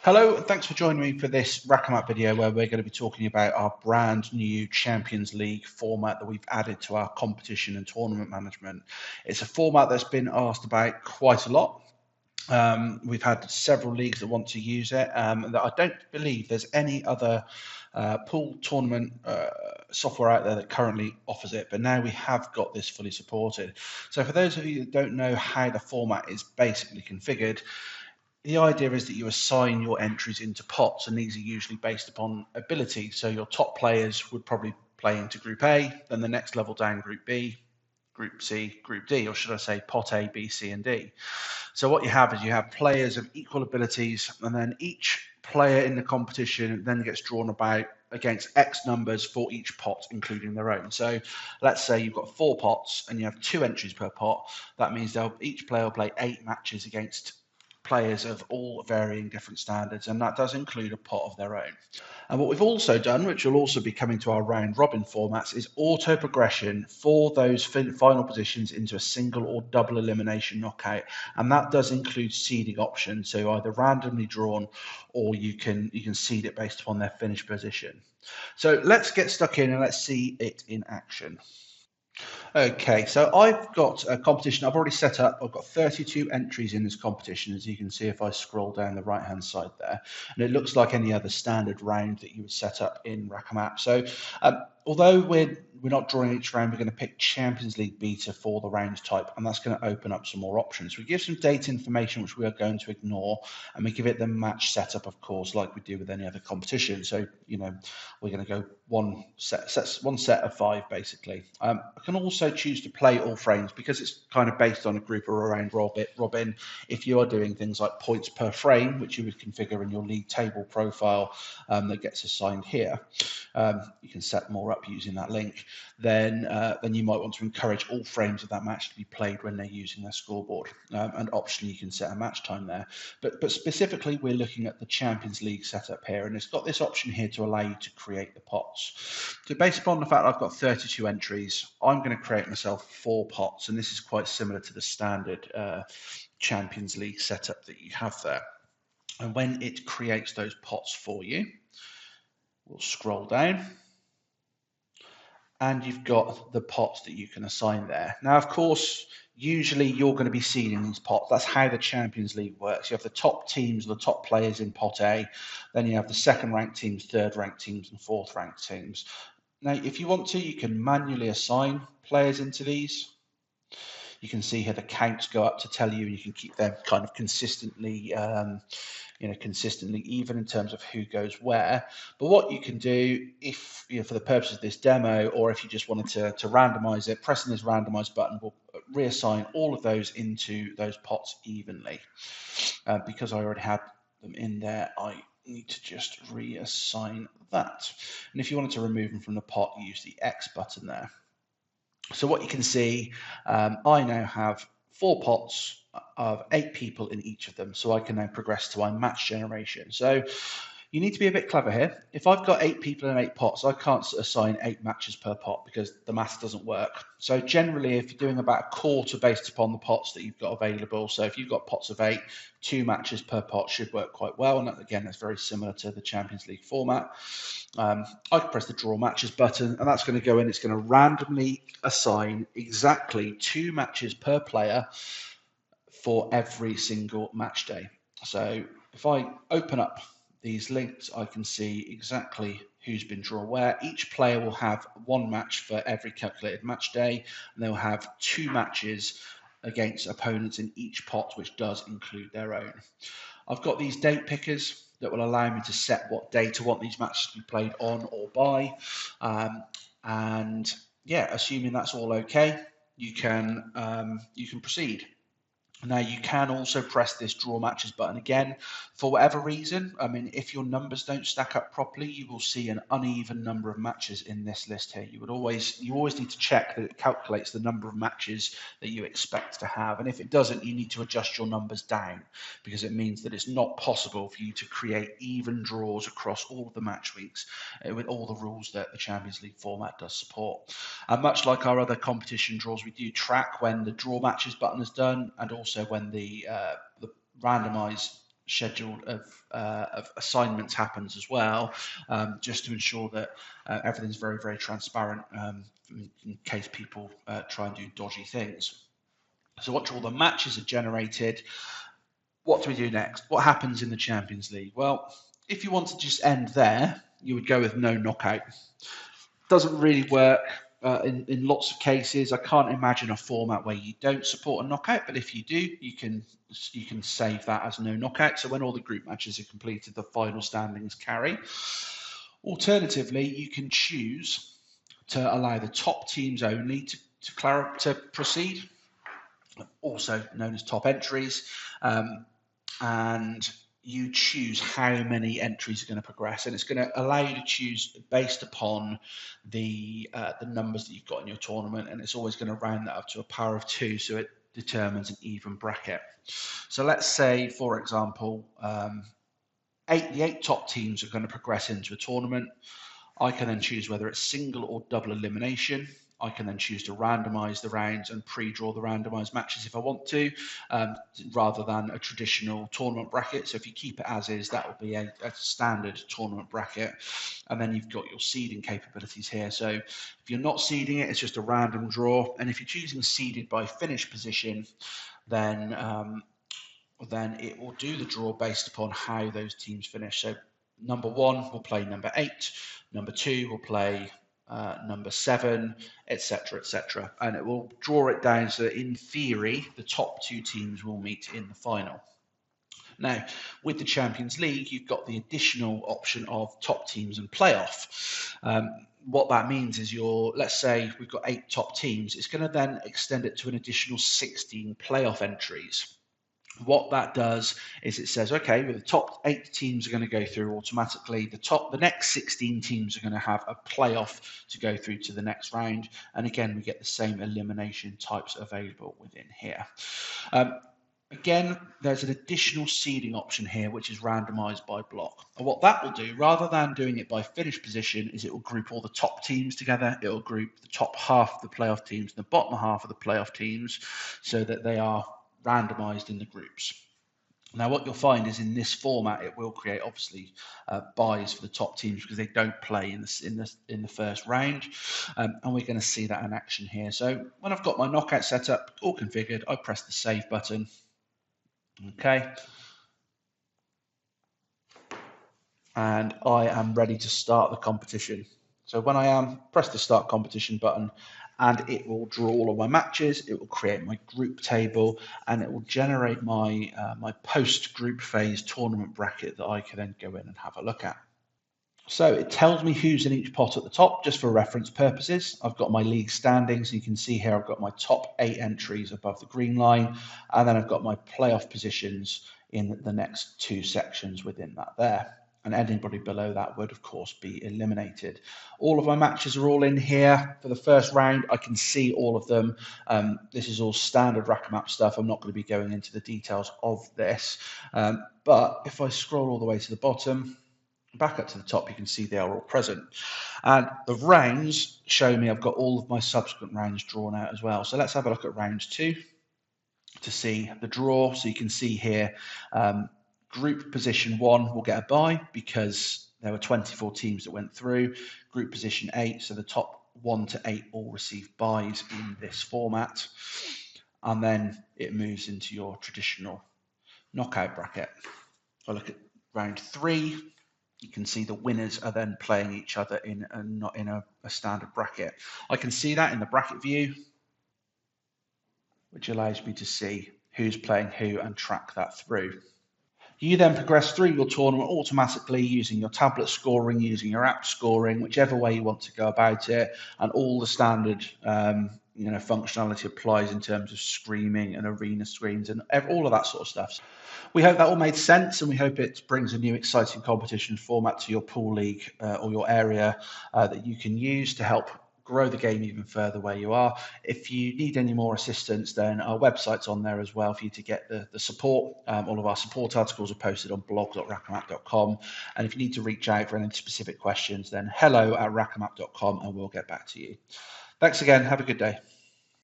Hello, and thanks for joining me for this RackEmApp video where we're going to be talking about our brand new Champions League format that we've added to our competition and tournament management. It's a format that's been asked about quite a lot. We've had several leagues that want to use it, and I don't believe there's any other pool tournament software out there that currently offers it, but now we have got this fully supported. So for those of you that don't know how the format is basically configured, the idea is that you assign your entries into pots, and these are usually based upon ability. So your top players would probably play into Group A, then the next level down Group B, Group C, Group D, or should I say Pot A, B, C, and D. So what you have is you have players of equal abilities, and then each player in the competition then gets drawn about against X numbers for each pot, including their own. So let's say you've got 4 pots and you have 2 entries per pot. That means each player will play 8 matches against players of all varying different standards, and that does include a pot of their own. And what we've also done, which will also be coming to our round robin formats, is auto progression for those final positions into a single or double elimination knockout, and that does include seeding options, so either randomly drawn or you can seed it based upon their finished position. So let's get stuck in and let's see it in action. Okay, so I've got a competition I've already set up. I've got 32 entries in this competition, as you can see if I scroll down the right-hand side there. And it looks like any other standard round that you would set up in RackEmApp. So although we're not drawing each round, we're going to pick Champions League beta for the round type, and that's going to open up some more options. We give some data information which we are going to ignore, and we give it the match setup, of course, like we do with any other competition. So, we're going to go one set of 5, basically. I can also choose to play all frames because it's kind of based on a group or a round robin. If you are doing things like points per frame, which you would configure in your league table profile that gets assigned here, you can set more up using that link. Then you might want to encourage all frames of that match to be played when they're using their scoreboard. And optionally, you can set a match time there. But specifically, we're looking at the Champions League setup here, and it's got this option here to allow you to create the pots. So based upon the fact I've got 32 entries, I'm going to create myself 4 pots, and this is quite similar to the standard Champions League setup that you have there. And when it creates those pots for you, we'll scroll down, and you've got the pots that you can assign there. Now, of course, usually you're going to be seeding these pots. That's how the Champions League works. You have the top teams, the top players in pot A, then you have the second ranked teams, third ranked teams, and fourth ranked teams. Now, if you want to, you can manually assign players into these. You can see here the counts go up to tell you, and you can keep them kind of consistently consistently even in terms of who goes where. But what you can do, if for the purpose of this demo, or if you just wanted to randomize it, pressing this randomize button will reassign all of those into those pots evenly. Because I already had them in there, I need to just reassign that. And if you wanted to remove them from the pot, you use the X button there. So what you can see, I now have 4 pots of 8 people in each of them, so I can now progress to my match generation. So you need to be a bit clever here. If I've got 8 people in 8 pots, I can't assign 8 matches per pot because the math doesn't work. So generally, if you're doing about a quarter based upon the pots that you've got available, so if you've got pots of 8, 2 matches per pot should work quite well. And again, that's very similar to the Champions League format. I can press the draw matches button, and that's going to go in. It's going to randomly assign exactly 2 matches per player for every single match day. So if I open up these links, I can see exactly who's been drawn where. Each player will have 1 match for every calculated match day, and they'll have 2 matches against opponents in each pot, which does include their own. I've got these date pickers that will allow me to set what date I want these matches to be played on or by. And yeah, assuming that's all okay, you can proceed. Now, you can also press this draw matches button again for whatever reason. I mean, if your numbers don't stack up properly, you will see an uneven number of matches in this list here. You always need to check that it calculates the number of matches that you expect to have. And if it doesn't, you need to adjust your numbers down, because it means that it's not possible for you to create even draws across all of the match weeks with all the rules that the Champions League format does support. And much like our other competition draws, we do track when the draw matches button is done, and also when the randomize schedule of assignments happens as well, just to ensure that everything's very, very transparent, in case people try and do dodgy things. So once all the matches are generated, what do we do next? What happens in the Champions League? Well, if you want to just end there, you would go with no knockout. Doesn't really work in lots of cases. I can't imagine a format where you don't support a knockout, but if you do, you can save that as no knockout. So when all the group matches are completed, the final standings carry. Alternatively, you can choose to allow the top teams only to proceed, also known as top entries, and you choose how many entries are going to progress, and it's going to allow you to choose based upon the numbers that you've got in your tournament, and it's always going to round that up to a power of 2, so it determines an even bracket. So let's say, for example, the 8 top teams are going to progress into a tournament. I can then choose whether it's single or double elimination. I can then choose to randomize the rounds and pre-draw the randomized matches if I want to, rather than a traditional tournament bracket. So if you keep it as is, that will be a standard tournament bracket. And then you've got your seeding capabilities here. So if you're not seeding it, it's just a random draw. And if you're choosing seeded by finish position, then it will do the draw based upon how those teams finish. So number 1 will play number 8, number 2 will play number 7, etc., etc., and it will draw it down so that in theory the top 2 teams will meet in the final. Now, with the Champions League, you've got the additional option of top teams and playoff. What that means is let's say we've got 8 top teams, it's going to then extend it to an additional 16 playoff entries. What that does is it says, okay, well, the top 8 teams are going to go through automatically. The next 16 teams are going to have a playoff to go through to the next round. And again, we get the same elimination types available within here. Again, there's an additional seeding option here, which is randomized by block. And what that will do, rather than doing it by finish position, is it will group all the top teams together. It will group the top half of the playoff teams and the bottom half of the playoff teams so that they are randomized in the groups. Now, what you'll find is in this format, it will create obviously buys for the top teams because they don't play in the first round, and we're going to see that in action here. So when I've got my knockout set up, all configured, I press the save button. Okay, and I am ready to start the competition. So when I press the start competition button, and it will draw all of my matches, it will create my group table, and it will generate my my post-group phase tournament bracket that I can then go in and have a look at. So it tells me who's in each pot at the top, just for reference purposes. I've got my league standings. You can see here I've got my top 8 entries above the green line, and then I've got my playoff positions in the next 2 sections within that there. And anybody below that would, of course, be eliminated. All of my matches are all in here for the first round. I can see all of them. This is all standard RackEmApp stuff. I'm not going to be going into the details of this. But if I scroll all the way to the bottom, back up to the top, you can see they are all present. And the rounds show me I've got all of my subsequent rounds drawn out as well. So let's have a look at round 2 to see the draw. So you can see here, group position 1 will get a bye because there were 24 teams that went through. Group position 8, so the top 1 to 8 all receive byes in this format. And then it moves into your traditional knockout bracket. If I look at round 3, you can see the winners are then playing each other not in a standard bracket. I can see that in the bracket view, which allows me to see who's playing who and track that through. You then progress through your tournament automatically using your tablet scoring, using your app scoring, whichever way you want to go about it, and all the standard functionality applies in terms of streaming and arena screens and all of that sort of stuff. We hope that all made sense, and we hope it brings a new exciting competition format to your pool league or your area that you can use to help grow the game even further where you are. If you need any more assistance, then our website's on there as well for you to get the support. All of our support articles are posted on blog.rackemapp.com. And if you need to reach out for any specific questions, then hello@rackemapp.com and we'll get back to you. Thanks again. Have a good day.